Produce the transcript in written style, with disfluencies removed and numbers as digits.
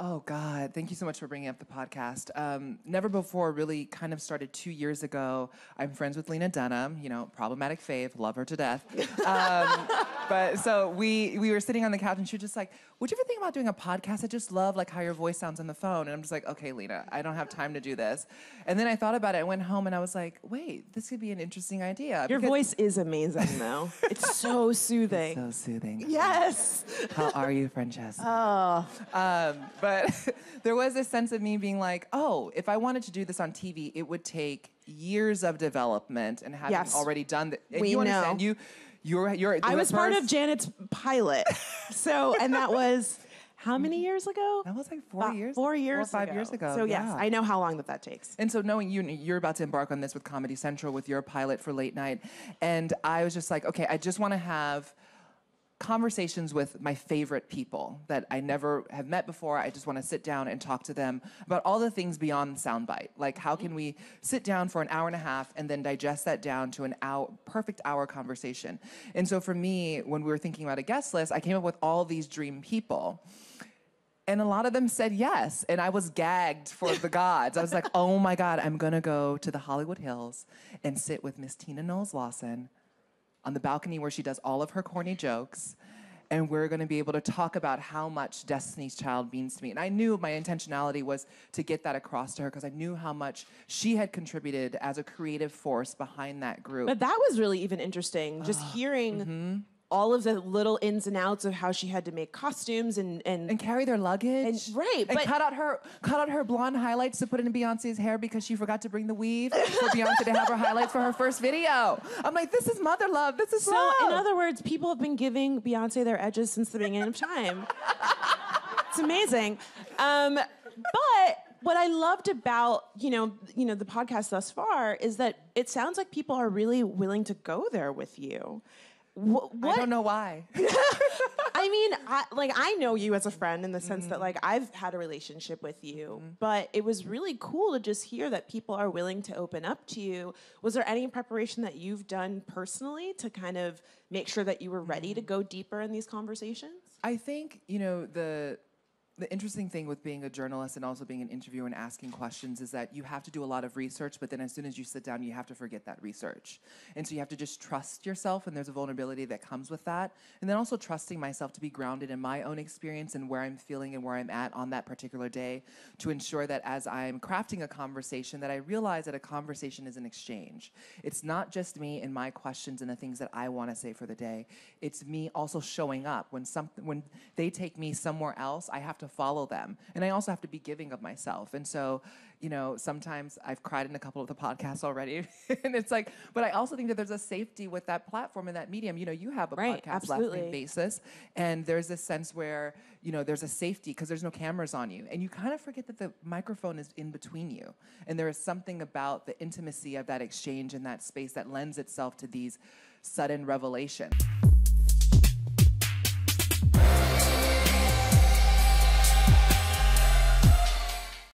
Oh, God. Thank you so much for bringing up the podcast. Never Before really kind of started 2 years ago. I'm friends with Lena Dunham, you know, problematic fave, love her to death. But so we were sitting on the couch and she was just like, would you ever think about doing a podcast? I just love like how your voice sounds on the phone. And I'm just like, okay, Lena, I don't have time to do this. And then I thought about it. I went home and I was like, wait, this could be an interesting idea. Your voice is amazing, though. It's so soothing. So soothing. Yes. How are you, Francesca? Oh. But there was this sense of me being like, oh, if I wanted to do this on TV, it would take years of development and having already done that. We understand, know. You're I was part of Janet's pilot. And that was how many years ago? That was like 4 years. 4 years 4 or 5 years ago. So yes, I know how long that takes. And so knowing you're about to embark on this with Comedy Central with your pilot for late night, and I was just like, okay, I just want to have conversations with my favorite people that I never have met before. I just want to sit down and talk to them about all the things beyond soundbite. Like, how can we sit down for an hour and a half and then digest that down to an hour, perfect hour conversation? And so for me, when we were thinking about a guest list, I came up with all these dream people. And a lot of them said yes. And I was gagged for the gods. I was like, oh my God, I'm going to go to the Hollywood Hills and sit with Miss Tina Knowles on the balcony where she does all of her corny jokes, and we're going to be able to talk about how much Destiny's Child means to me. And I knew my intentionality was to get that across to her because I knew how much she had contributed as a creative force behind that group. But that was really even interesting, just hearing all of the little ins and outs of how she had to make costumes and carry their luggage. And but cut out her blonde highlights to put in Beyonce's hair because she forgot to bring the weave for Beyonce to have her highlights for her first video. I'm like, this is mother love. This is love. So in other words, people have been giving Beyonce their edges since the beginning of time. It's amazing. But what I loved about, you know, the podcast thus far is that it sounds like people are really willing to go there with you. What? I don't know why. I mean, I know you as a friend in the sense that, like, I've had a relationship with you, but it was really cool to just hear that people are willing to open up to you. Was there any preparation that you've done personally to kind of make sure that you were ready to go deeper in these conversations? I think, you know, the interesting thing with being a journalist and also being an interviewer and asking questions is that you have to do a lot of research, but then as soon as you sit down, you have to forget that research. And so you have to just trust yourself, and there's a vulnerability that comes with that. And then also trusting myself to be grounded in my own experience and where I'm feeling and where I'm at on that particular day to ensure that as I'm crafting a conversation, that I realize that a conversation is an exchange. It's not just me and my questions and the things that I want to say for the day. It's me also showing up. When they take me somewhere else, I have to follow them. And I also have to be giving of myself. And so, you know, sometimes I've cried in a couple of the podcasts already. And it's like, but I also think that there's a safety with that platform and that medium. You know, you have a podcast Last Name Basis. And there's this sense where, you know, there's a safety because there's no cameras on you. And you kind of forget that the microphone is in between you. And there is something about the intimacy of that exchange in that space that lends itself to these sudden revelations.